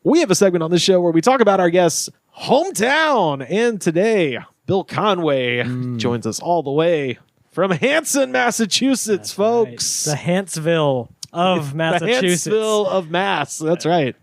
We have a segment on this show where we talk about our guest's hometown. And today, Bill Conway joins us all the way from Hanson, Massachusetts, folks. Right. The Hansville of Massachusetts. The Hansville of Mass. That's right.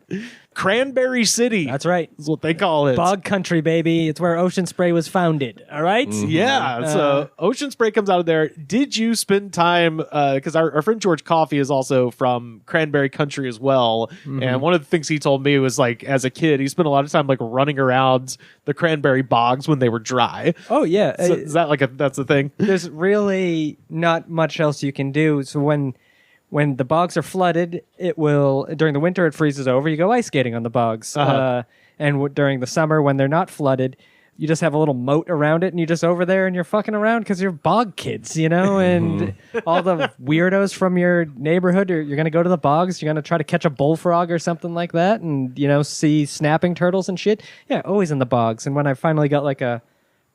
Cranberry City. That's right. That's what they call it. Bog country, baby. It's where Ocean Spray was founded. All right? Yeah. So Ocean Spray comes out of there. Did you spend time, because our friend George Coffey is also from Cranberry Country as well. And one of the things he told me was like, as a kid, he spent a lot of time like running around the cranberry bogs when they were dry. Oh, yeah. So is that that's the thing? There's really not much else you can do. So when the bogs are flooded, it will, during the winter, it freezes over. You go ice skating on the bogs. And during the summer, when they're not flooded, you just have a little moat around it, and you're just over there and you're fucking around because you're bog kids, you know? And all the weirdos from your neighborhood, you're going to go to the bogs. You're going to try to catch a bullfrog or something like that and, see snapping turtles and shit. Yeah, always in the bogs. And when I finally got like a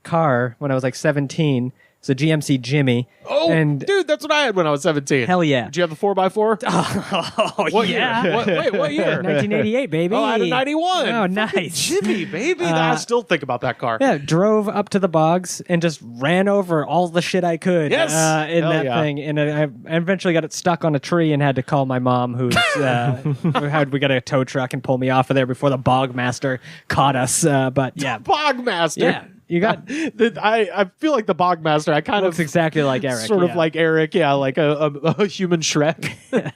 car when I was like 17, it's a GMC Jimmy. Oh, and dude, that's what I had when I was 17. Hell yeah. Did you have the 4x4? Oh, What yeah. year? What year? 1988, baby. Oh, I had a 91. Oh, nice. Jimmy, baby. I still think about that car. Yeah, drove up to the bogs and just ran over all the shit I could Yes. in Hell that yeah. thing. And I eventually got it stuck on a tree and had to call my mom, we got a tow truck and pull me off of there before the bog master caught us. But yeah. Bogmaster. Yeah. You got I feel like the Bogmaster. I kind looks of exactly like Eric. sort of yeah. like Eric. Yeah, like a human Shrek.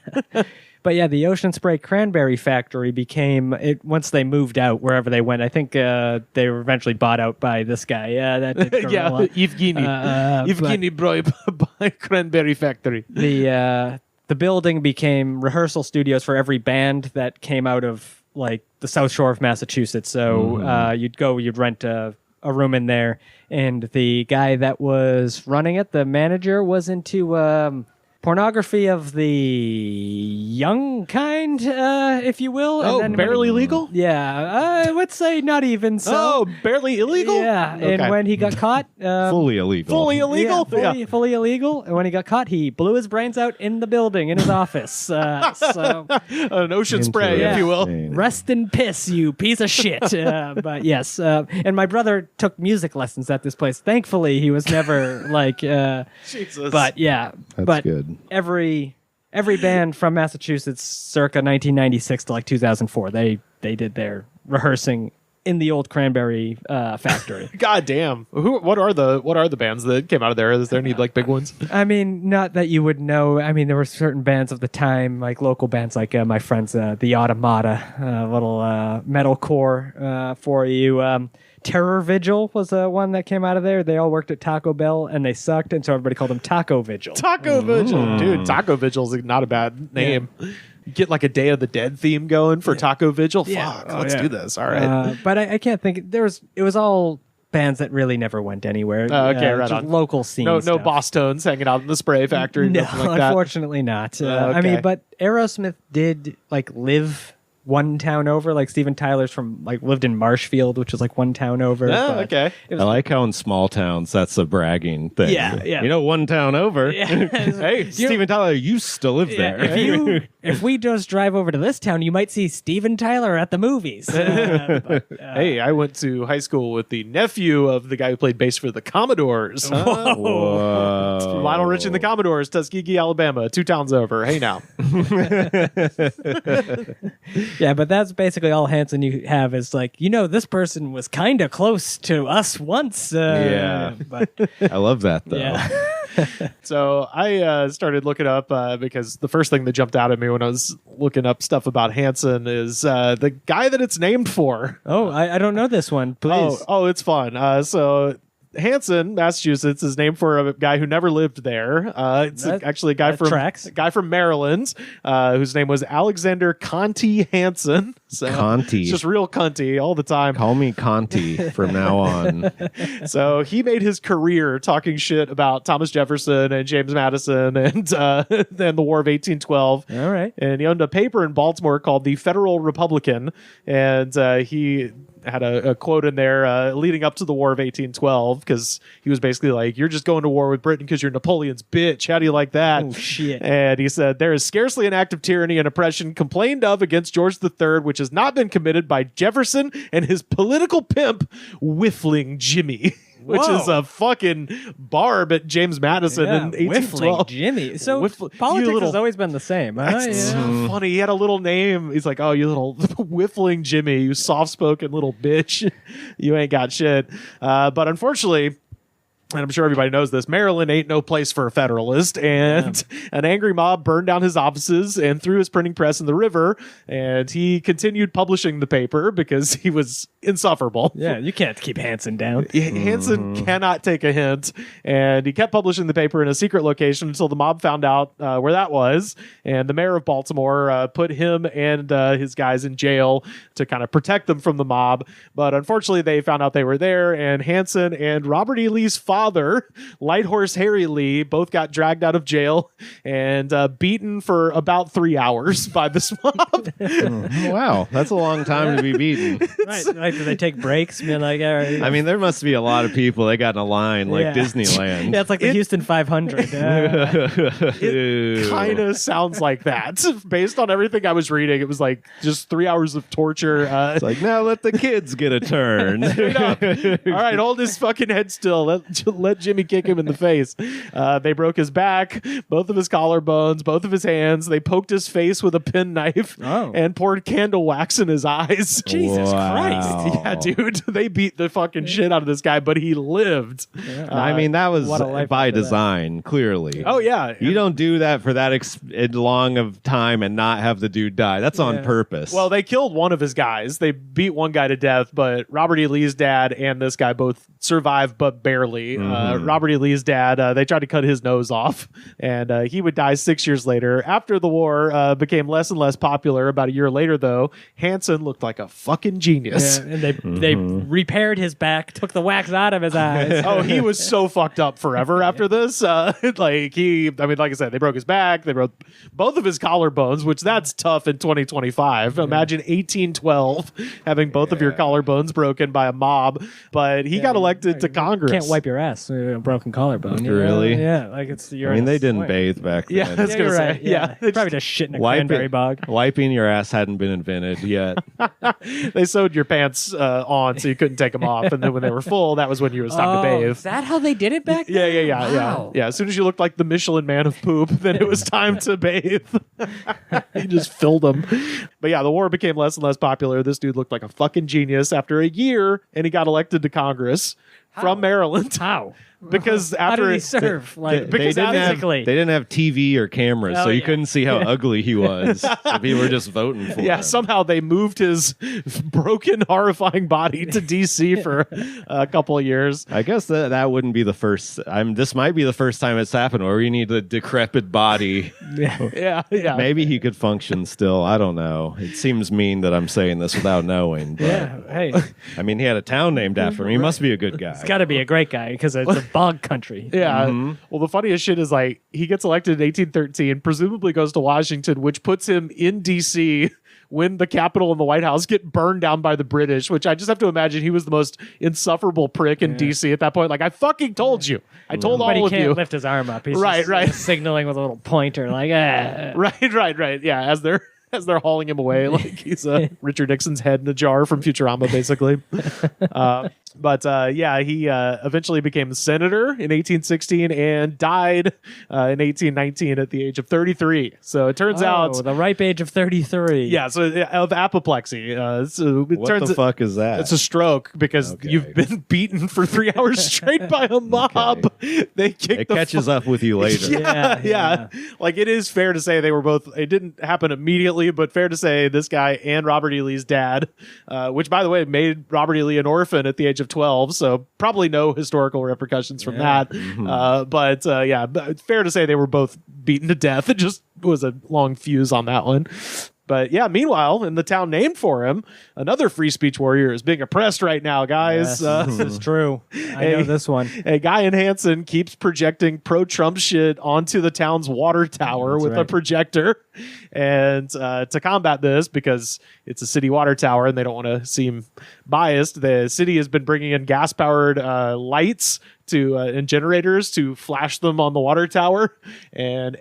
But yeah, the Ocean Spray Cranberry Factory became it once they moved out wherever they went. I think they were eventually bought out by this guy. Yeah, that Yeah, gorilla. Evgeny Broy by Cranberry Factory. The building became rehearsal studios for every band that came out of like the South Shore of Massachusetts. So you'd rent a room in there, and the guy that was running it, the manager, was into pornography of the young kind, if you will. Oh, and then barely legal? Yeah, I would say not even so. Oh, barely illegal? Yeah, Okay. and when he got caught... Fully illegal. Fully illegal? Yeah, fully illegal. And when he got caught, he blew his brains out in the building, in his office. So An ocean spray, if you will. rest in piss, you piece of shit. But yes, and my brother took music lessons at this place. Thankfully, he was never like... Jesus. But yeah, That's good. Every band from Massachusetts circa 1996 to like 2004, they did their rehearsing in the old Cranberry factory. God damn. What are the bands that came out of there? Is there any like big ones? I mean, not that you would know. I mean, there were certain bands of the time, like local bands, like my friends, the Automata, little metalcore for you. Terror Vigil was one that came out of there. They all worked at Taco Bell, and they sucked, and so everybody called them Taco Vigil. Taco Vigil. Dude, Taco Vigil is not a bad name. Get like a Day of the Dead theme going for Taco Vigil. Yeah. Fuck, Oh, let's yeah. do this. All right. But I can't think. It was all bands that really never went anywhere. Okay, right just on. Local scene No stuff. Boss Tones hanging out in the spray factory. No, nothing like that. unfortunately not. Okay. I mean, but Aerosmith did like live one town over. Like Steven Tyler's from lived in Marshfield, which is like one town over. Oh, but okay. it was I like how in small towns that's a bragging thing. Yeah, yeah. You know, one town over. Yeah. Hey, Steven Tyler used to live there. If we just drive over to this town, you might see Steven Tyler at the movies. Hey, I went to high school with the nephew of the guy who played bass for the Commodores. Whoa. Lionel Richie and the Commodores, Tuskegee, Alabama, 2 towns over. Hey, now. Yeah, but that's basically all Hanson you have is like, this person was kind of close to us once. Yeah. But I love that, though. yeah. So I started looking up because the first thing that jumped out at me when I was looking up stuff about Hanson is the guy that it's named for. Oh, I don't know this one. Please. Oh, it's fun. So Hanson, Massachusetts, is named for a guy who never lived there. It's actually a guy from Maryland, whose name was Alexander Conti Hanson. So Conti. It's just real cunty all the time. Call me Conti from now on. So he made his career talking shit about Thomas Jefferson and James Madison and the War of 1812. All right. And he owned a paper in Baltimore called the Federal Republican, and he had a quote in there leading up to the War of 1812, because he was basically like, you're just going to war with Britain because you're Napoleon's bitch. How do you like that? Oh, shit. And he said, there is scarcely an act of tyranny and oppression complained of against George III which has not been committed by Jefferson and his political pimp, Whiffling Jimmy. Which is a fucking barb at James Madison in 1812. Whiffling Jimmy. So politics has always been the same. Huh? That's so funny. He had a little name. He's like, oh, you little whiffling Jimmy, you soft-spoken little bitch. You ain't got shit. But unfortunately, and I'm sure everybody knows this, Maryland ain't no place for a Federalist, and an angry mob burned down his offices and threw his printing press in the river, and he continued publishing the paper because he was insufferable. Yeah, you can't keep Hanson down. Hanson cannot take a hint, and he kept publishing the paper in a secret location until the mob found out where that was, and the mayor of Baltimore put him and his guys in jail to kind of protect them from the mob, but unfortunately they found out they were there, and Hanson and Robert E. Lee's father, Light Horse Harry Lee, both got dragged out of jail and beaten for about 3 hours by this mob. Wow, that's a long time to be beaten. Right. Like, do they take breaks? Being like, all right. I mean, there must be a lot of people. They got in a line like Disneyland. Yeah, it's like the Houston 500. It kind of sounds like that. Based on everything I was reading, it was like just 3 hours of torture. It's like, now let the kids get a turn. Straight up. All right, hold his fucking head still. Let Jimmy kick him in the face. They broke his back, both of his collarbones, both of his hands. They poked his face with a penknife and poured candle wax in his eyes. Jesus Christ. Yeah, dude. They beat the fucking shit out of this guy, but he lived. I mean, that was what a life by after design, clearly. Oh, yeah. You don't do that for that long of time and not have the dude die. That's on purpose. Well, they killed one of his guys. They beat one guy to death, but Robert E. Lee's dad and this guy both survived, but barely. Robert E. Lee's dad, they tried to cut his nose off, and he would die 6 years later. After the war became less and less popular, about a year later, though, Hanson looked like a fucking genius. Yeah, and they repaired his back, took the wax out of his eyes. Oh, he was so fucked up forever after this. Like I said, they broke his back, they broke both of his collarbones, which that's tough in 2025. Imagine 1812 having both of your collarbones broken by a mob. But he got elected to Congress. Can't wipe your ass with a broken collarbone. Really? Yeah, like it's. I mean, they didn't bathe back then. Yeah, I was gonna you're say. right. Yeah, They probably just shit in a cranberry bog. Wiping your ass hadn't been invented yet. they sewed your pants on so you couldn't take them off, and then when they were full, that was when you was time to bathe. Is that how they did it back then? Yeah. As soon as you looked like the Michelin Man of poop, then it was time to bathe. He just filled them. But yeah, the war became less and less popular. This dude looked like a fucking genius after a year, and he got elected to Congress from Maryland. How? Because after how did he serve? They didn't have TV or cameras, so you couldn't see how ugly he was. So people were just voting for him. Somehow they moved his broken, horrifying body to D.C. for a couple of years. I guess that wouldn't be the first. This might be the first time it's happened where you need a decrepit body. Yeah. Maybe he could function still. I don't know. It seems mean that I'm saying this without knowing. But, Hey. I mean, he had a town named after him. He must be a good guy. It's got to be a great guy because it's a bog country. Yeah. Well, the funniest shit is like he gets elected in 1813, presumably goes to Washington, which puts him in D.C. when the Capitol and the White House get burned down by the British, which I just have to imagine he was the most insufferable prick in D.C. at that point. Like, I fucking told you. I told all of you. But he can't lift his arm up. He's just signaling with a little pointer like, Right. Yeah, as they're hauling him away like he's Richard Nixon's head in a jar from Futurama, basically. He eventually became a senator in 1816 and died in 1819 at the age of 33. So it turns out the ripe age of 33. Yeah, so of apoplexy. What the fuck is that? It's a stroke because you've been beaten for 3 hours straight by a mob. It catches up with you later. Yeah. Like, it is fair to say they were both. It didn't happen immediately, but fair to say this guy and Robert E. Lee's dad, which by the way made Robert E. Lee an orphan at the age of 12, so probably no historical repercussions from that. But fair to say they were both beaten to death. It just was a long fuse on that one. But yeah, meanwhile, in the town named for him, another free speech warrior is being oppressed right now, guys. This is true. I know this one. A guy in Hanson keeps projecting pro-Trump shit onto the town's water tower with a projector. And to combat this, because it's a city water tower and they don't want to seem biased, the city has been bringing in gas-powered lights and generators to flash them on the water tower, and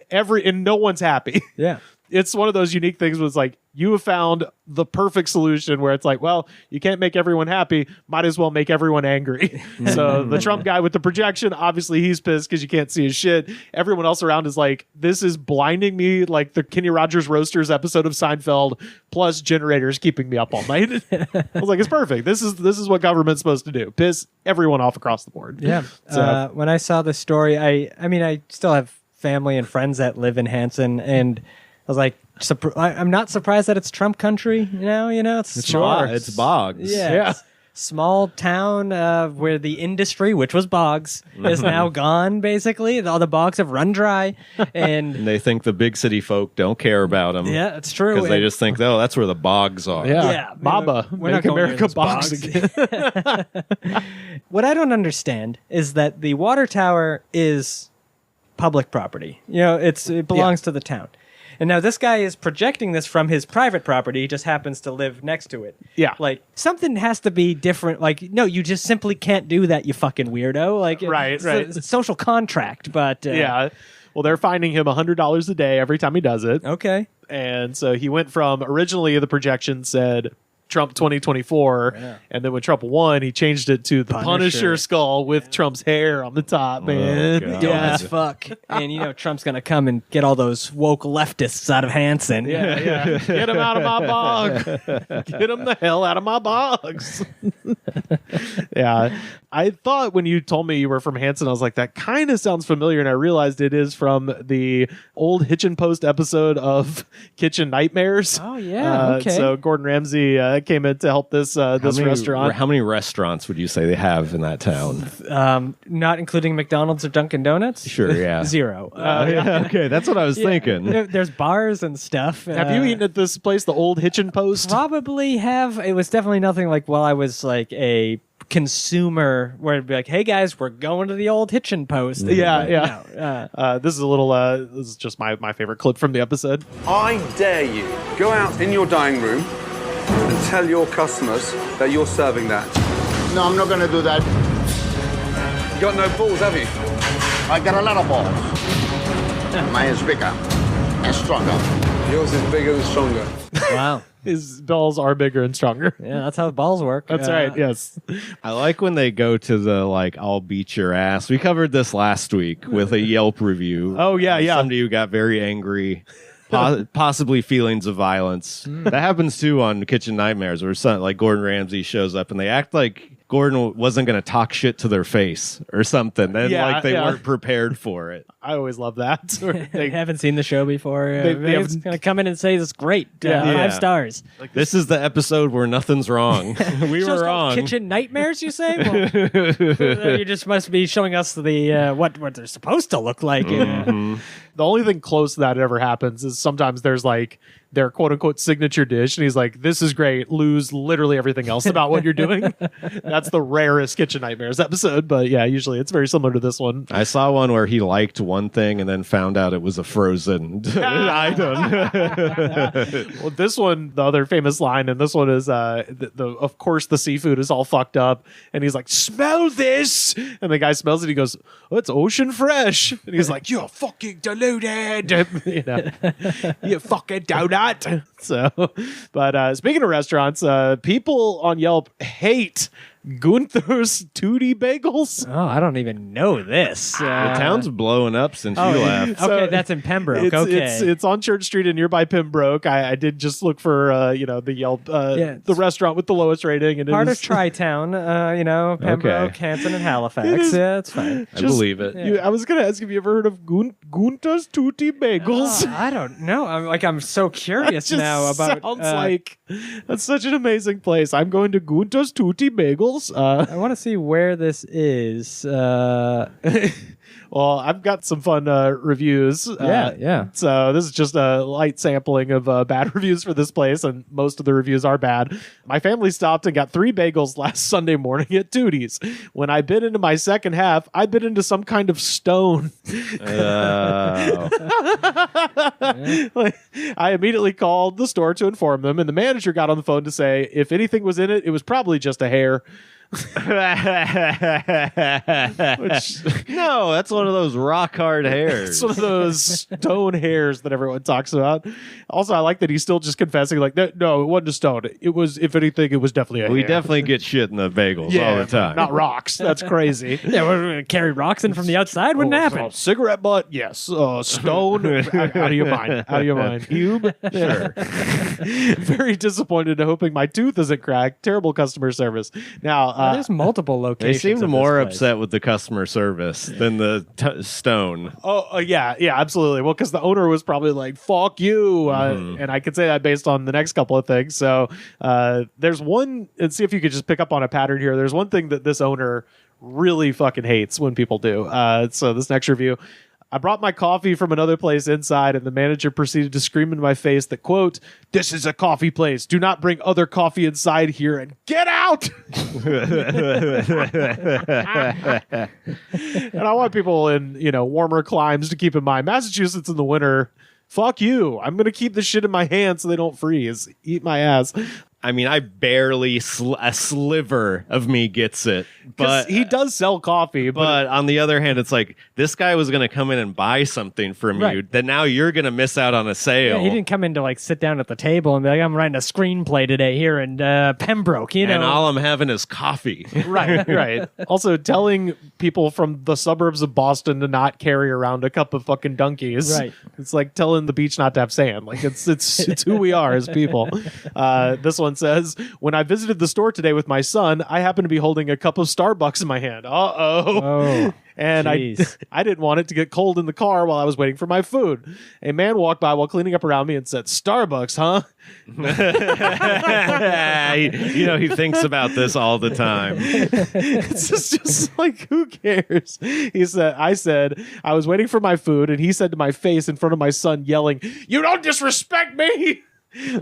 no one's happy. Yeah. It's one of those unique things where it's like, you have found the perfect solution where it's like, well, you can't make everyone happy, might as well make everyone angry. So the Trump guy with the projection, obviously he's pissed because you can't see his shit. Everyone else around is like, this is blinding me like the Kenny Rogers Roasters episode of Seinfeld, plus generators keeping me up all night. I was like, it's perfect. This is what government's supposed to do. Piss everyone off across the board. Yeah. So when I saw the story, I mean, I still have family and friends that live in Hanson, and I was like, I'm not surprised that it's Trump country. It's small. It's bogs. Yeah. Small town where the industry, which was bogs, is now gone. Basically, all the bogs have run dry, and they think the big city folk don't care about them. Yeah, it's true. Because they just think, that's where the bogs are. Yeah. Baba, we're make not going America bogs again. What I don't understand is that the water tower is public property. It belongs to the town. And now this guy is projecting this from his private property. He just happens to live next to it. Yeah. Like, something has to be different. Like, no, you just simply can't do that, you fucking weirdo. Like, right. It's a social contract, but... yeah. Well, they're finding him $100 a day every time he does it. Okay. And so he went from, originally the projection said Trump 2024, and then when Trump won, he changed it to the Punisher skull with Trump's hair on the top, man. God. Dumb as fuck. And Trump's gonna come and get all those woke leftists out of Hanson. Yeah. Get him out of my bog. Get him the hell out of my bogs. Yeah. I thought when you told me you were from Hanson, I was like, that kind of sounds familiar, and I realized it is from the old Hitchin Post episode of Kitchen Nightmares. Oh, yeah, okay. So Gordon Ramsay came in to help this restaurant. How many restaurants would you say they have in that town? Not including McDonald's or Dunkin' Donuts? Sure, yeah. 0. Okay, that's what I was thinking. There's bars and stuff. Have you eaten at this place, the old Hitchin Post? Probably have. It was definitely nothing like while I was like a consumer where it'd be like, hey guys, we're going to the old Hitchin Post. Yeah. This is a little this is just my favorite clip from the episode. I dare you, go out in your dining room and tell your customers that you're serving that. No, I'm not going to do that. You got no balls, have you? I got a lot of balls. Mine is bigger and stronger. Yours is bigger and stronger. Wow. His balls are bigger and stronger. Yeah, that's how balls work. That's right, yes. I like when they go to the, I'll beat your ass. We covered this last week with a Yelp review. Oh, yeah. Somebody who got very angry, possibly feelings of violence. That happens, too, on Kitchen Nightmares, where Gordon Ramsay shows up and they act like Gordon wasn't going to talk shit to their face or something. And they weren't prepared for it. I always love that. They haven't seen the show before. They going to come in and say this is great. 5 stars. This is the episode where nothing's wrong. We were wrong. Kitchen Nightmares, you say? Well, you just must be showing us the what they're supposed to look like. The only thing close to that ever happens is sometimes there's their quote unquote signature dish, and he's like, this is great, lose literally everything else about what you're doing. That's the rarest Kitchen Nightmares episode, but yeah, usually it's very similar to this one. I saw one where he liked one thing and then found out it was a frozen item. Well, this one, the other famous line, and this one is of course the seafood is all fucked up, and he's like, smell this, and the guy smells it, he goes, oh, it's ocean fresh, and he's like, you're fucking deluded. You fucking donut. So, but speaking of restaurants, people on Yelp hate Gunther's Tootie Bagels. Oh, I don't even know this. The town's blowing up since you left. Okay, that's in Pembroke. It's on Church Street and nearby Pembroke. I did just look for the Yelp the restaurant with the lowest rating, and part of Tri-Town. Pembroke, Hanson, and Halifax. Yeah, it's fine. I believe it. I was gonna ask if you ever heard of Gunther's Tootie Bagels. I don't know. I'm so curious now about. Sounds like that's such an amazing place. I'm going to Gunther's Tootie Bagels. I want to see where this is. Well, I've got some fun reviews. Yeah. So this is just a light sampling of bad reviews for this place, and most of the reviews are bad. My family stopped and got 3 bagels last Sunday morning at Tootie's. When I bit into my second half, I bit into some kind of stone. I immediately called the store to inform them, and the manager got on the phone to say if anything was in it, it was probably just a hair. No, that's one of those rock hard hairs. It's one of those stone hairs that everyone talks about. Also, I like that he's still just confessing, like, no, it wasn't a stone. It was, if anything, it was definitely a hair. We definitely get shit in the bagels all the time. Not rocks. That's crazy. Yeah, we're going to carry rocks in from the outside. Wouldn't happen. Cigarette butt, yes. Stone, out of your mind. Out of your mind. Cube? Sure. Very disappointed and hoping my tooth isn't cracked. Terrible customer service. Now, there's multiple They locations. seemed of more this place. upset with the customer service than the stone. yeah, absolutely. Well, because the owner was probably like, fuck you. And I could say that based on the next couple of things. So there's one, and see if you could just pick up on a pattern here. There's one thing that this owner really fucking hates when people do. So this next review, I brought my coffee from another place inside, and the manager proceeded to scream in my face that, quote, "This is a coffee place. Do not bring other coffee inside here and get out." And I want people in, warmer climes to keep in mind, Massachusetts in the winter, fuck you. I'm going to keep the shit in my hand so they don't freeze. Eat my ass. I mean, I barely a sliver of me gets it, but he does sell coffee. But on the other hand, it's like this guy was going to come in and buy something from you that now you're going to miss out on a sale. Yeah, he didn't come in to sit down at the table and be like, "I'm writing a screenplay today here in Pembroke." And all I'm having is coffee. Right. Also, telling people from the suburbs of Boston to not carry around a cup of fucking Dunkies. Right. It's like telling the beach not to have sand. Like it's who we are as people. This one says, when I visited the store today with my son, I happened to be holding a cup of Starbucks in my hand. Oh, and I didn't want it to get cold in the car while I was waiting for my food. A man walked by while cleaning up around me and said, "Starbucks, huh?" He thinks about this all the time. It's just like, who cares? I said, I was waiting for my food, and he said to my face in front of my son, yelling, "You don't disrespect me!"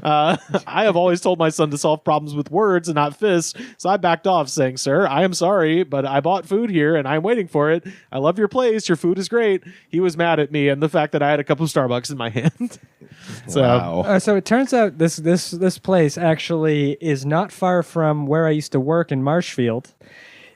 I have always told my son to solve problems with words and not fists, so I backed off, saying, "Sir, I am sorry, but I bought food here and I'm waiting for it. I love your place. Your food is great." He was mad at me and the fact that I had a cup of Starbucks in my hand. Wow. So it turns out this place actually is not far from where I used to work in Marshfield.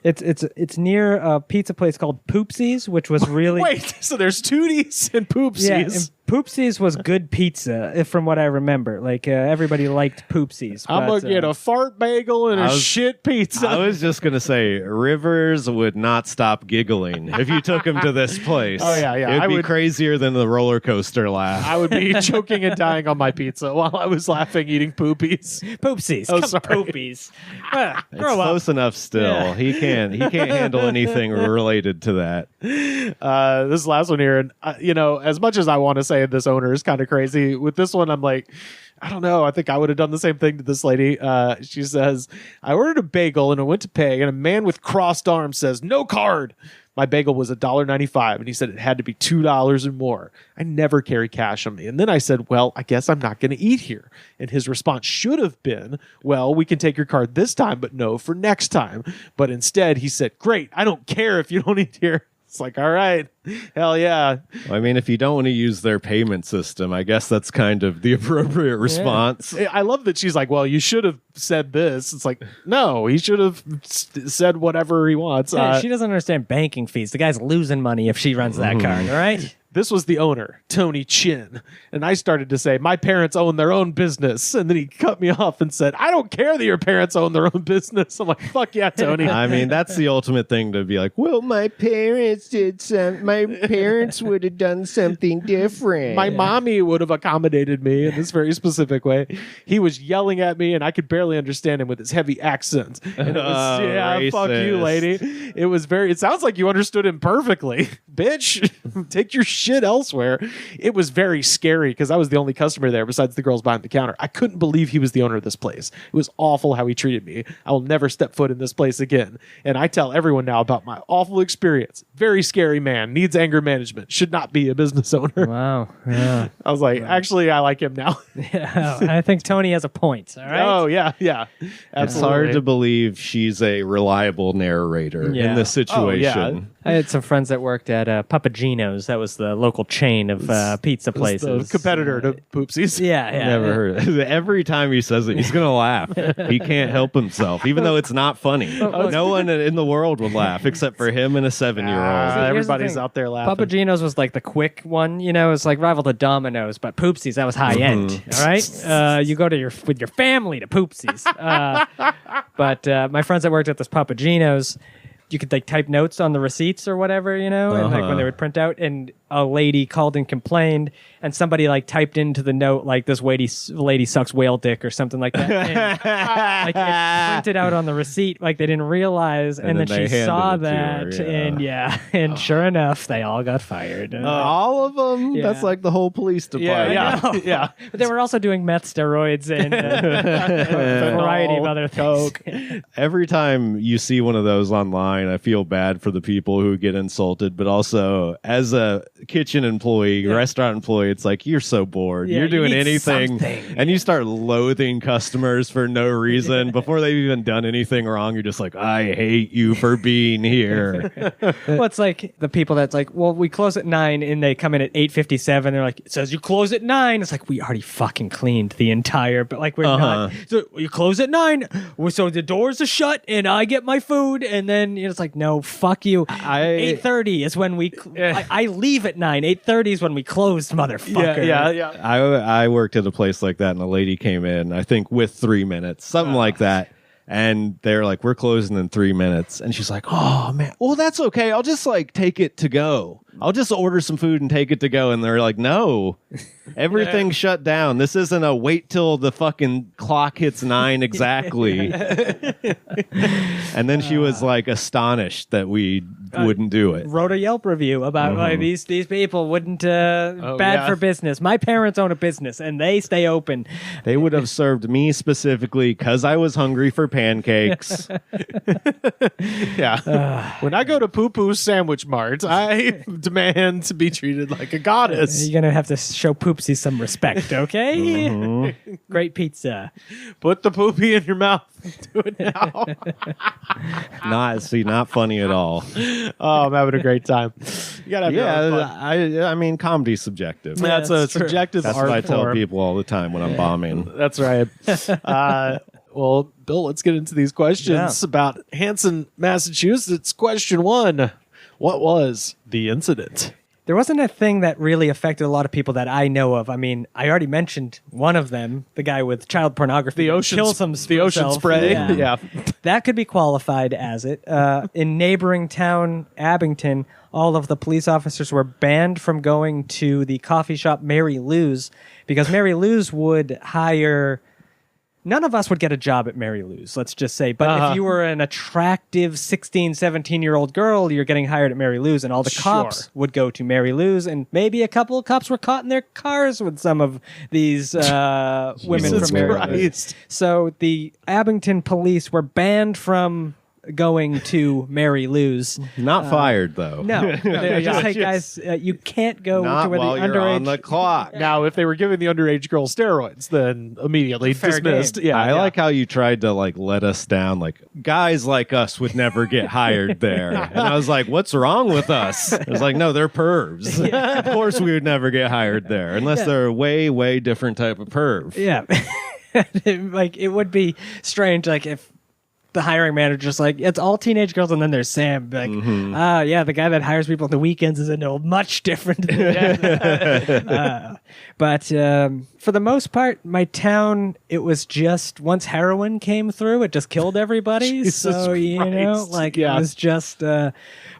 It's near a pizza place called Poopsies, which was really Wait, so there's Tooties and Poopsies. Yeah, and Poopsies was good pizza, from what I remember. Everybody liked Poopsies. I'm gonna get a fart bagel and a shit pizza. I was just gonna say, Rivers would not stop giggling if you took him to this place. Oh, yeah. It'd be crazier than the roller coaster laugh. I would be choking and dying on my pizza while I was laughing eating Poopies. Poopsies. Oh, Come sorry. Poopies. It's Grow up. close enough still. Yeah. He can't handle anything related to that. This last one here, and as much as I want to say this owner is kind of crazy, with this one I'm like, I don't know, I think I would have done the same thing to this lady. She says, "I ordered a bagel and I went to pay, and a man with crossed arms says, 'No card.' My bagel was $1.95, and he said it had to be $2 or more. I never carry cash on me. And then I said, 'Well, I guess I'm not going to eat here.' And his response should have been, 'Well, we can take your card this time, but no for next time.' But instead, he said, 'Great, I don't care if you don't eat here.'" It's like, all right, hell yeah. I mean, if you don't want to use their payment system, I guess that's kind of the appropriate response. I love that she's like, "Well, you should have said this." It's like, no, he should have said whatever he wants. Yeah, she doesn't understand banking fees. The guy's losing money if she runs that card, all right? This was the owner, Tony Chin. And I started to say, "My parents own their own business." And then he cut me off and said, "I don't care that your parents own their own business." I'm like, fuck yeah, Tony. I mean, that's the ultimate thing to be like, "Well, my parents would have done something different. My mommy would have accommodated me in this very specific way." He was yelling at me, and I could barely understand him with his heavy accent. And it was, fuck you, racist. lady. It sounds like you understood him perfectly. Bitch, take your shit shit elsewhere. It was very scary because I was the only customer there besides the girls behind the counter. I couldn't believe he was the owner of this place. It was awful how he treated me. I will never step foot in this place again. And I tell everyone now about my awful experience. Very scary man, needs anger management, should not be a business owner. Wow. Yeah. I was like, actually, I like him now. Yeah, I think Tony has a point. All right. Oh, yeah. Absolutely. It's hard to believe she's a reliable narrator in this situation. I had some friends that worked at Papagino's. That was the local chain of pizza places. The competitor to Poopsies. Yeah. Never heard of it. Every time he says it, he's going to laugh. He can't help himself, even though it's not funny. No one in the world would laugh except for him and a 7-year-old. Everybody's out there laughing. Papagino's was like the quick one, it's like rival to Domino's, but Poopsies, that was high end. All right, you go to with your family to Poopsies. But my friends that worked at this Papagino's, you could like type notes on the receipts or whatever, and like when they would print out, and a lady called and complained, and somebody like typed into the note like this lady sucks whale dick or something like that. And, like it printed out on the receipt, like they didn't realize, and then she saw that, and sure enough, they all got fired. All of them? Yeah. That's like the whole police department. Yeah. But they were also doing meth, steroids, and a variety of other things. Every time you see one of those online, I feel bad for the people who get insulted, but also as a kitchen employee, restaurant employee, it's like you're so bored. Yeah, you're doing you need anything, something. and you start loathing customers for no reason before they've even done anything wrong. You're just like, I hate you for being here. Well, it's like the people that's like, well, we close at 9, and they come in at 8:57. They're like, it says you close at 9. It's like, we already fucking cleaned the entire, but like we're not. So you close at 9, so the doors are shut, and I get my food, and then it's like, no, fuck you. 8:30 is when we. I leave at 9. 8:30 is when we closed, motherfucker. Yeah. I worked at a place like that, and a lady came in, I think with 3 minutes, something like that. And they're like, we're closing in 3 minutes. And she's like, oh, man, well, that's okay. I'll just like take it to go. I'll just order some food and take it to go. And they're like, no, everything's shut down. This isn't a wait till the fucking clock hits 9 exactly. And then she was like astonished that we wouldn't do it. Wrote a Yelp review about like, these people wouldn't bad for business. My parents own a business and they stay open. They would have served me specifically because I was hungry for pancakes. When I go to Poo Poo Sandwich Mart, I demand to be treated like a goddess. You're gonna have to show Poopsie some respect, okay? Great pizza. Put the poopy in your mouth. Do it now. Not funny at all. Oh, I'm having a great time. You gotta have your own fun. I mean, comedy's subjective. That's a true. subjective That's art what I tell form. people all the time when I'm bombing. That's right. Well, Bill, let's get into these questions about Hanson, Massachusetts. Question 1. What was the incident? There wasn't a thing that really affected a lot of people that I know of. I mean, I already mentioned one of them, the guy with child pornography. The ocean himself. spray. Yeah. That could be qualified as it. In neighboring town, Abington, all of the police officers were banned from going to the coffee shop Mary Lou's because Mary Lou's would hire... None of us would get a job at Mary Lou's, let's just say. But if you were an attractive 16, 17-year-old girl, you're getting hired at Mary Lou's, and all the cops would go to Mary Lou's, and maybe a couple of cops were caught in their cars with some of these women from Mary Lou's. So the Abington police were banned from going to Mary Lou's. Not fired, though. No. They're just like, guys, you can't go Not to where the while you're underage... on the clock. Now, if they were giving the underage girl steroids, then immediately Fair dismissed. game. Yeah, I like how you tried to like let us down. Like guys like us would never get hired there. And I was like, what's wrong with us? I was like, no, they're pervs. Of course we would never get hired there unless they're a way, way different type of perv. Yeah. Like, it would be strange, like, if the hiring manager's like, it's all teenage girls, and then there's Sam. Like, the guy that hires people on the weekends is much different. But for the most part, my town, it was just, once heroin came through, it just killed everybody. Jesus Christ. It was just...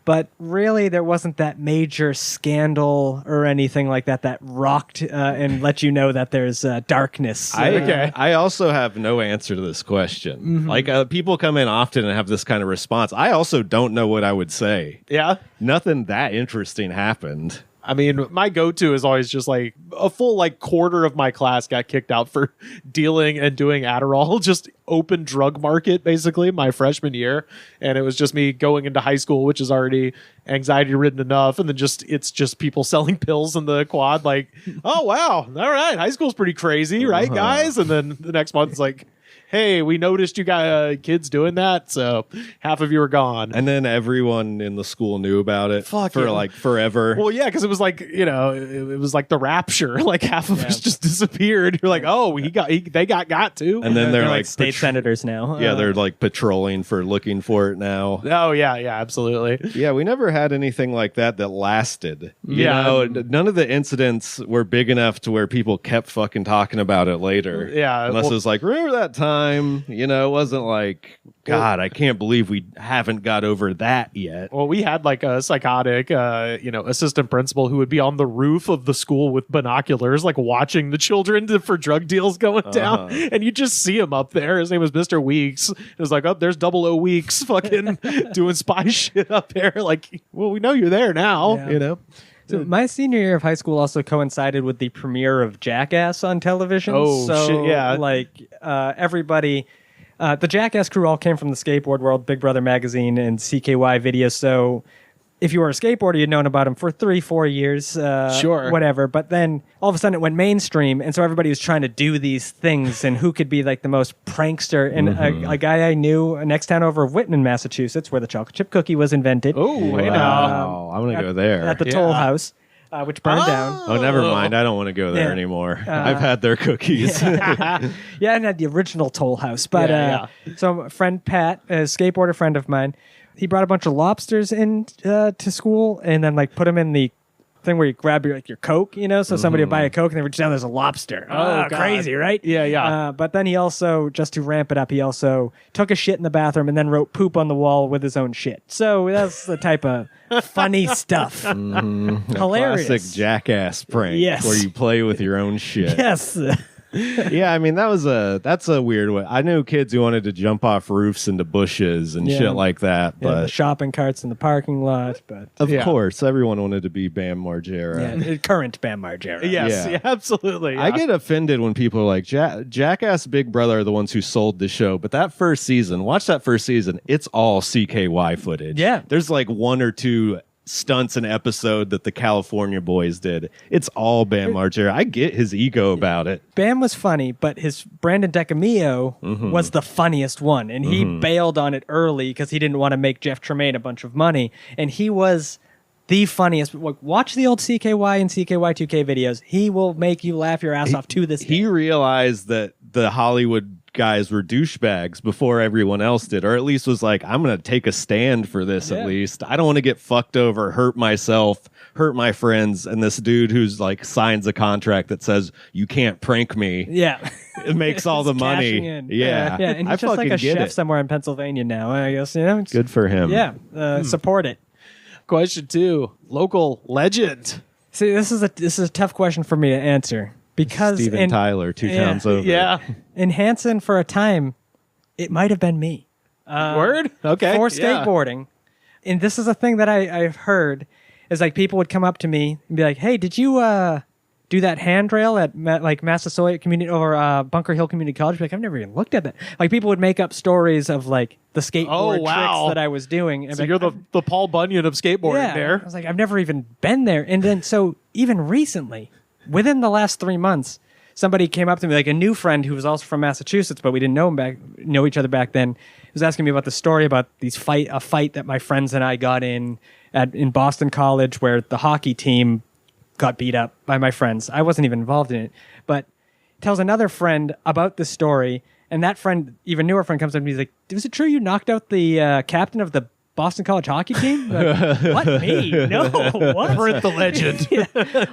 but really, there wasn't that major scandal or anything like that rocked and let you know that there's darkness. I also have no answer to this question. Like people come in often and have this kind of response. I also don't know what I would say. Yeah. Nothing that interesting happened. I mean, my go-to is always just like a full like quarter of my class got kicked out for dealing and doing Adderall, just open drug market basically my freshman year. And it was just me going into high school, which is already anxiety ridden enough. And then it's just people selling pills in the quad like, oh, wow. All right. High school's pretty crazy, right, guys? And then the next month it's like, hey, we noticed you got kids doing that, so half of you are gone. And then everyone in the school knew about it for like forever. Well, yeah, because it was like, you know, it was like the rapture. Like half of us just disappeared. You're like, oh, they got to. And then they're like state senators now. Yeah, they're like patrolling for looking for it now. Oh, yeah, absolutely. Yeah, we never had anything like that lasted. You know, none of the incidents were big enough to where people kept fucking talking about it later. Yeah. Unless it was like, remember that time? You know, it wasn't like, God, I can't believe we haven't got over that yet. Well, we had like a psychotic, assistant principal who would be on the roof of the school with binoculars, like watching the children for drug deals going down. And you just see him up there. His name was Mr. Weeks. It was like, oh, there's 00 Weeks fucking doing spy shit up there. Like, well, we know you're there now, you know? So my senior year of high school also coincided with the premiere of Jackass on television. Oh, so, shit, yeah. Like, everybody, the Jackass crew all came from the skateboard world, Big Brother magazine and CKY videos. So if you were a skateboarder, you'd known about him for 3-4 years. Sure. Whatever. But then all of a sudden it went mainstream. And so everybody was trying to do these things and who could be like the most prankster. And a guy I knew next town over of Whitman, Massachusetts, where the chocolate chip cookie was invented. Oh, hey now. I'm going to go there. At the Toll House, which burned down. Oh, never mind. I don't want to go there anymore. I've had their cookies. Yeah, and at the original Toll House. But so a friend Pat, a skateboarder friend of mine, he brought a bunch of lobsters in to school and then like put them in the thing where you grab your Coke, you know, so somebody would buy a Coke and they reach down, there's a lobster. Oh, crazy, right? Yeah. But then he also, just to ramp it up, he also took a shit in the bathroom and then wrote poop on the wall with his own shit. So that's the type of funny stuff. Hilarious. Classic Jackass prank. Yes. Where you play with your own shit. Yes. Yeah, I mean that's a weird way. I knew kids who wanted to jump off roofs into bushes and shit like that. Yeah, But the shopping carts in the parking lot. But of course, everyone wanted to be Bam Margera. Current Bam Margera. Yes, yeah, absolutely. I get offended when people are like, Jackass Big Brother are the ones who sold the show. But that first season, watch that first season, it's all CKY footage. Yeah. There's like 1 or 2 stunts an episode that the California boys did. It's all Bam Margera. I get his ego about it. Bam was funny, but his Brandon Decamillo was the funniest one, and he bailed on it early because he didn't want to make Jeff Tremaine a bunch of money, and he was the funniest. Watch the old CKY and CKY2K videos. He will make you laugh your ass off to this day. He realized that the Hollywood guys were douchebags before everyone else did, or at least was like, I'm going to take a stand for this at least. I don't want to get fucked over, hurt myself, hurt my friends, and this dude who's like signs a contract that says you can't prank me. Yeah. It makes all the money. Yeah. Yeah, and he's just like a chef somewhere in Pennsylvania now, I guess. You know, good for him. Yeah, support it. Question 2, local legend. See, this is a tough question for me to answer. Because Steven Tyler, 2 towns over. Yeah. In Hanson, for a time, it might have been me. Word? Okay. For skateboarding. And this is a thing that I've heard, is like people would come up to me and be like, hey, did you do that handrail at Massasoit Community or Bunker Hill Community College? Like, I've never even looked at that. Like, people would make up stories of like the skateboard tricks that I was doing. And so you're the Paul Bunyan of skateboarding there. I was like, I've never even been there. And then so even recently, within the last 3 months, somebody came up to me, like a new friend who was also from Massachusetts, but we didn't know each other back then. He was asking me about the story about a fight that my friends and I got in Boston College, where the hockey team got beat up by my friends. I wasn't even involved in it, but tells another friend about the story, and that friend, even newer friend, comes up to me. He's like, "Was it true you knocked out the captain of the Boston College hockey team?" Like, what, me? No, what? For the legend.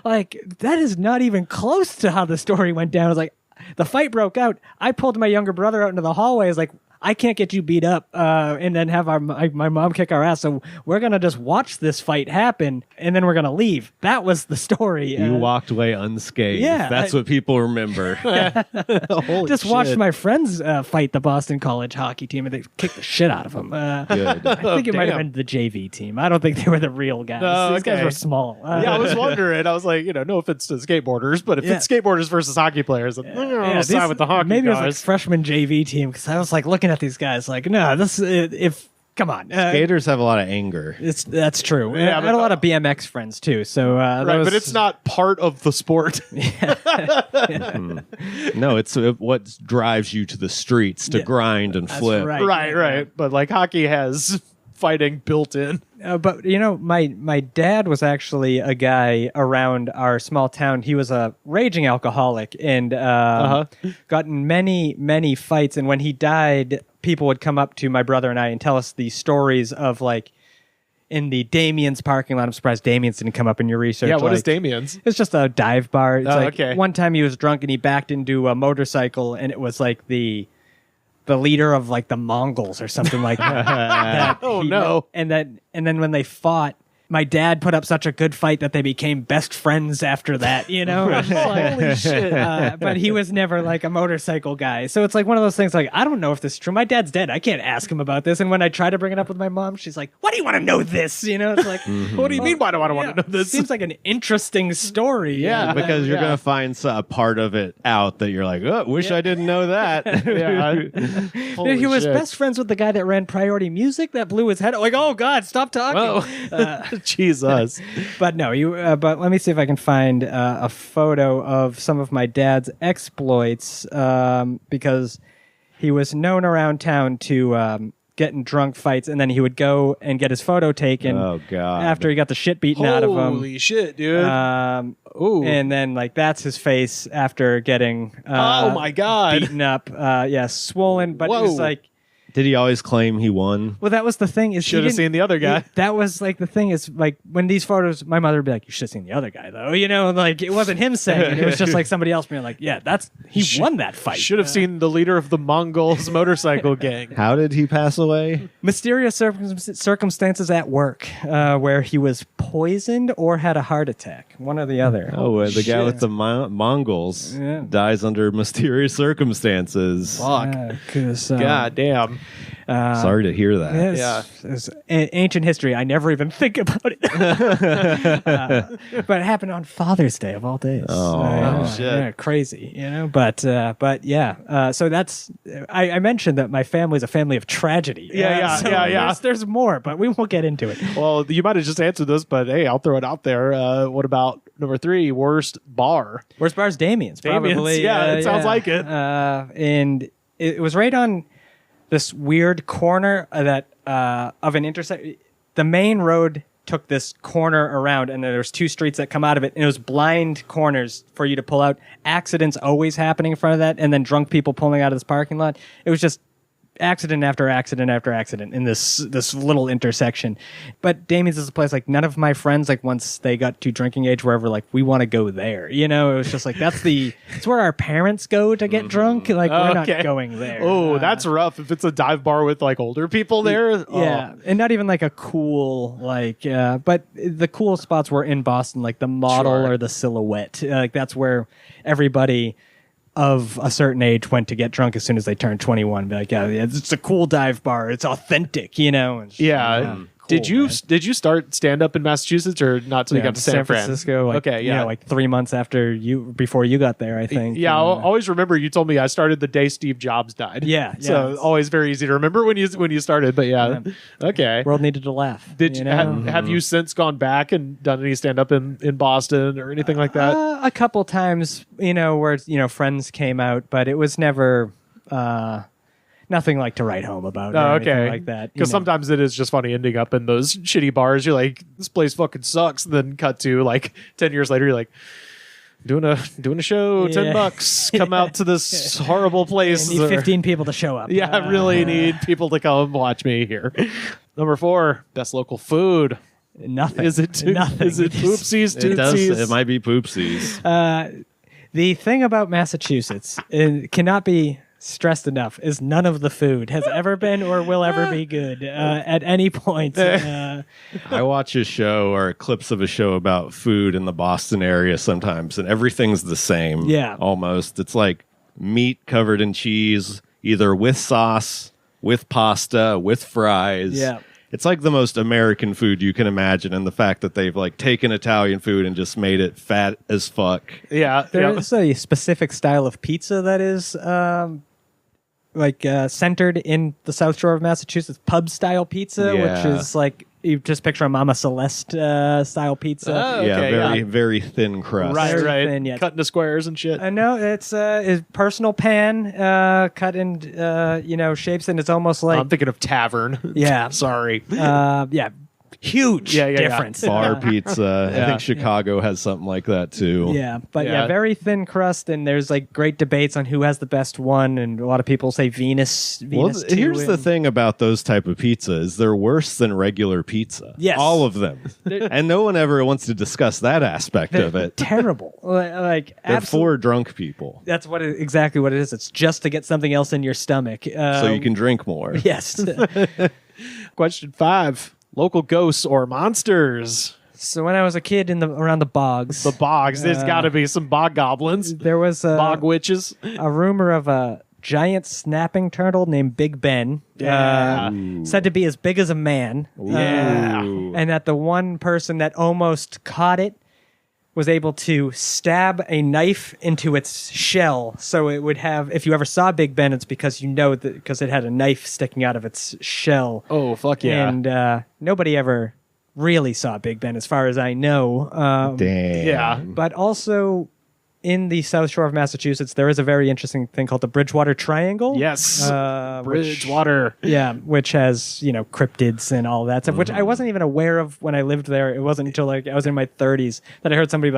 Like, that is not even close to how the story went down. I was like, the fight broke out. I pulled my younger brother out into the hallway. I was like, I can't get you beat up and then have my mom kick our ass. So we're going to just watch this fight happen and then we're going to leave. That was the story. You walked away unscathed. Yeah, That's what people remember. Just watched my friends fight the Boston College hockey team and they kicked the shit out of them. Good. I think it might have been the JV team. I don't think they were the real guys. Oh, These guys okay. were small. Yeah, I was wondering. I was like, no offense to skateboarders, but if it's skateboarders versus hockey players, I'll side with the hockey maybe guys. it was like freshman JV team because I was like looking at these guys like, no, come on. Skaters have a lot of anger. That's true. Yeah, I had a lot of BMX friends too. So right, but it's not part of the sport. No, it's what drives you to the streets to grind and flip. right. But like hockey has fighting built in. But my dad was actually a guy around our small town. He was a raging alcoholic and got in many fights. And when he died, people would come up to my brother and I and tell us the stories of like in the Damien's parking lot. I'm surprised Damien's didn't come up in your research. Yeah, what is Damien's? It's just a dive bar. It's okay. One time he was drunk and he backed into a motorcycle and it was like the leader of like the Mongols or something like that. Oh no. And then when they fought, my dad put up such a good fight that they became best friends after that, Holy shit. But he was never like a motorcycle guy. So it's like one of those things like, I don't know if this is true. My dad's dead. I can't ask him about this. And when I try to bring it up with my mom, she's like, why do you want to know this? It's like, What do you mean, why do I want to know this? Seems like an interesting story. Yeah. Because you're going to find a part of it out that you're like, oh, wish I didn't know that. Holy he was shit. best friends with the guy that ran Priority Music that blew his head. Like, oh God, stop talking. Oh. Jesus. But no, but let me see if I can find a photo of some of my dad's exploits because he was known around town to get in drunk fights, and then he would go and get his photo taken. Oh God! After he got the shit beaten out of him. Holy shit, dude. Ooh. And then like that's his face after getting oh my God. beaten up. Swollen, but it was Whoa. like. Did he always claim he won? Well, that was the thing. Is Should have seen the other guy. That was like the thing is like when these photos, my mother would be like, "You should have seen the other guy, though." Like it wasn't him saying it. It was just like somebody else being like, "Yeah, he won that fight." Should have seen the leader of the Mongols motorcycle gang. How did he pass away? Mysterious circumstances at work, where he was poisoned or had a heart attack, one or the other. Oh, the guy with the Mongols dies under mysterious circumstances. Fuck. God damn. Sorry to hear that. It's ancient history. I never even think about it. But it happened on Father's Day of all days. Oh, shit. Yeah, crazy, But yeah. So that's. I mentioned that my family's a family of tragedy. Yeah. There's more, but we won't get into it. Well, you might have just answered this, but hey, I'll throw it out there. What about number 3, worst bar? Worst bar's Damien's. Probably. Yeah, it sounds like it. And it was right on this weird corner that of an intersection. The main road took this corner around, and there was 2 streets that come out of it, and it was blind corners for you to pull out. Accidents always happening in front of that, and then drunk people pulling out of this parking lot. It was just accident after accident after accident in this little intersection. But Damien's is a place like none of my friends, like once they got to drinking age, were ever like, we want to go there. It was just like it's where our parents go to get drunk. Like we're not going there. Oh, that's rough. If it's a dive bar with like older people there. Yeah, and not even like a cool but the cool spots were in Boston, like the Model or the Silhouette. Like that's where everybody of a certain age went to get drunk as soon as they turned 21. Be like, yeah, it's a cool dive bar. It's authentic, And Did you start stand up in Massachusetts or not till you got to San Francisco? Like 3 months before you got there, I think. Yeah, I'll always remember you told me I started the day Steve Jobs died. Yeah, so always very easy to remember when you started. But okay. World needed to laugh. Have you since gone back and done any stand up in Boston or anything like that? A couple times, where friends came out, but it was never. Nothing like to write home about. Or anything like that. Because sometimes it is just funny ending up in those shitty bars. You're like, this place fucking sucks. And then cut to like 10 years later, you're like, doing a show, $10. Come out to this horrible place. I need 15 people to show up. Yeah, I really need people to come watch me here. Number 4, best local food. Nothing. Is it nothing? Is it poopsies, It does. tootsies? It might be poopsies. The thing about Massachusetts, it cannot be stressed enough is none of the food has ever been or will ever be good at any point. I watch a show or clips of a show about food in the Boston area sometimes, and everything's the same. Yeah. Almost. It's like meat covered in cheese, either with sauce, with pasta, with fries. Yeah. It's like the most American food you can imagine, and the fact that they've like taken Italian food and just made it fat as fuck. Yeah. There's a specific style of pizza that is centered in the South Shore of Massachusetts, pub style pizza, Yeah. which is like you just picture a Mama Celeste style pizza. Oh, Yeah, okay, very thin crust. Right, Very right. thin, yeah. Cut into squares and shit. No, it's personal pan cut in shapes, and it's almost like I'm thinking of tavern. Yeah. Sorry. huge Yeah. difference. Bar pizza. I Yeah. think Chicago has something like that too. Yeah, but Yeah. very thin crust, and there's like great debates on who has the best one, and a lot of people say Venus. Well, Venus too, here's the and- thing about those type of pizza is they're worse than regular pizza. Yes. All of them. And no one ever wants to discuss that aspect They're of it. terrible. Like They're absolutely. for drunk people. That's exactly what it is. It's just to get something else in your stomach, So you can drink more. Yes. Question 5. Local ghosts or monsters? So when I was a kid around the bogs, The bogs. There's got to be some bog goblins. there was Bog witches. a rumor of a giant snapping turtle named Big Ben. Yeah. Said to be as big as a man. Yeah. And that the one person that almost caught it was able to stab a knife into its shell. So it would have, if you ever saw Big Ben, it's because because it had a knife sticking out of its shell. Oh, fuck yeah. And nobody ever really saw Big Ben, as far as I know. Damn. Yeah. But also in the South Shore of Massachusetts, there is a very interesting thing called the Bridgewater Triangle. Yes. Which, Bridgewater. yeah, which has, cryptids and all that stuff, which I wasn't even aware of when I lived there. It wasn't until I was in my 30s that I heard somebody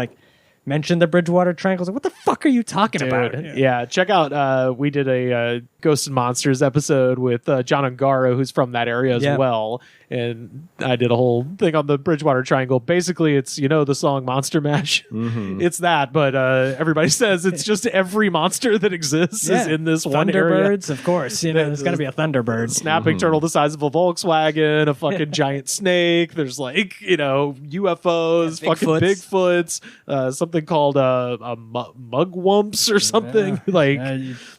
mention the Bridgewater Triangle. I was like, what the fuck are you talking about? Yeah, check out. We did a Ghosts and Monsters episode with John Ungaro, who's from that area as Yeah. well. And I did a whole thing on the Bridgewater Triangle. Basically, it's, the song Monster Mash. It's that, but everybody says it's just every monster that exists is in this one area. Thunderbirds, of course. There's got to be a Thunderbird. Snapping turtle the size of a Volkswagen, a fucking giant snake. There's UFOs, Yeah, fucking Bigfoots. Bigfoots, something called mugwumps or something.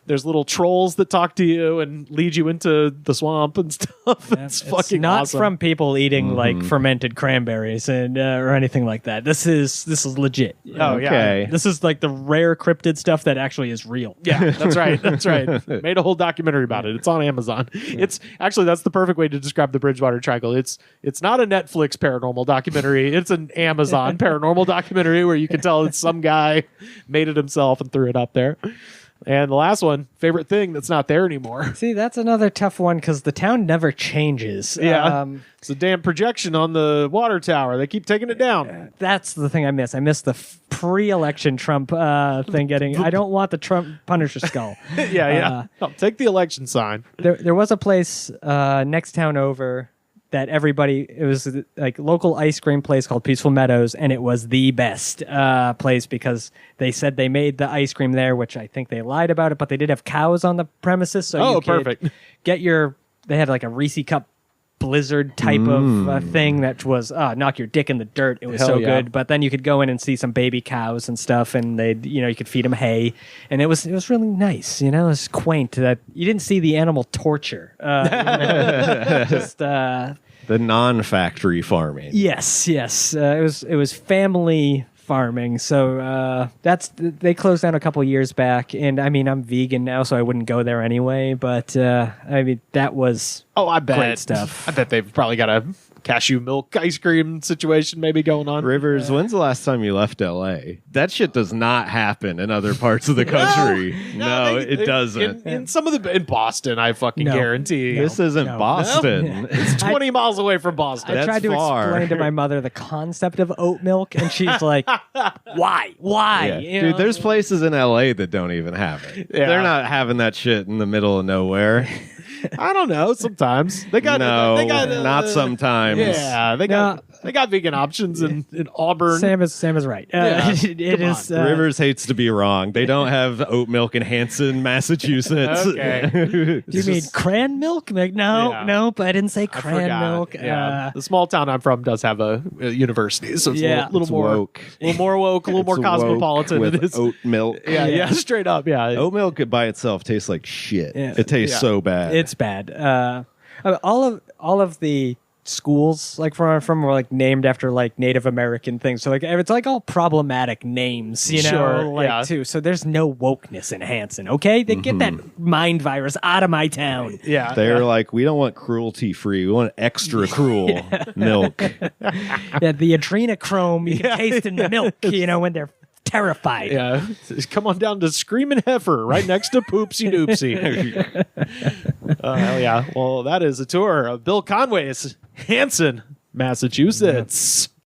There's little trolls that talk to you and lead you into the swamp and stuff. It's fucking not awesome. from people eating fermented cranberries and or anything like that. This is legit. Oh, yeah. Okay. This is like the rare cryptid stuff that actually is real. Yeah, that's right. That's right. Made a whole documentary about it. It's on Amazon. It's actually, that's the perfect way to describe the Bridgewater Triangle. It's not a Netflix paranormal documentary. It's an Amazon paranormal documentary where you can tell it's some guy made it himself and threw it up there. And the last one, favorite thing that's not there anymore. See, that's another tough one because the town never changes. Yeah. It's a damn projection on the water tower. They keep taking it down. That's the thing I miss. I miss the pre-election Trump thing getting. I don't want the Trump Punisher skull. Yeah. Oh, take the election sign. There was a place next town over that it was like local ice cream place called Peaceful Meadows, and it was the best place because they said they made the ice cream there, which I think they lied about it, but they did have cows on the premises, so you could perfect. get they had like a Reese cup blizzard type of thing that was knock your dick in the dirt. It was Hell so yeah. good. But then you could go in and see some baby cows and stuff, and you could feed them hay, and it was really nice. It was quaint that you didn't see the animal torture. Just The non-factory farming. yes. It was family farming. So they closed down a couple years back, and I mean I'm vegan now, so I wouldn't go there anyway. But that was I bet. great stuff. I bet they've probably got a cashew milk ice cream situation maybe going on. Rivers, when's the last time you left LA? That shit does not happen in other parts of the country. No, it doesn't. In some of in Boston, I fucking No. guarantee. This isn't No. Boston. It's 20 miles away from Boston. I That's tried to far. explain to my mother the concept of oat milk, and she's like, "Why? Yeah. Dude, there's places in LA that don't even have it. Yeah. They're not having that shit in the middle of nowhere. I don't know. Sometimes they got No, They got not sometimes. Yeah, they got. They got vegan options in Auburn. Sam is right. Yeah, it is. Rivers hates to be wrong. They don't have oat milk in Hanson, Massachusetts. Okay. Do you mean cran milk? Like, no, Yeah. nope. I didn't say I cran forgot. milk. Yeah. The small town I'm from does have a university, so it's Yeah. a little It's more woke. a little more woke, a little more It's woke cosmopolitan. with It is. oat milk. Yeah, straight up. Yeah. Oat milk by itself tastes like shit. Yeah. It tastes Yeah. so bad. It's bad. All of the schools like from were like named after like Native American things. So like it's like all problematic names, you know, Sure, like yeah. too. So there's no wokeness in Hanson. Okay, they get that mind virus out of my town. Yeah. They're like, we don't want cruelty free. We want extra cruel milk. Yeah, the adrenochrome you can taste in the milk, you know, when they're terrified. Yeah. Come on down to Screaming Heifer right next to Poopsie Doopsie. Hell yeah. Well, that is a tour of Bill Conway's Hanson, Massachusetts.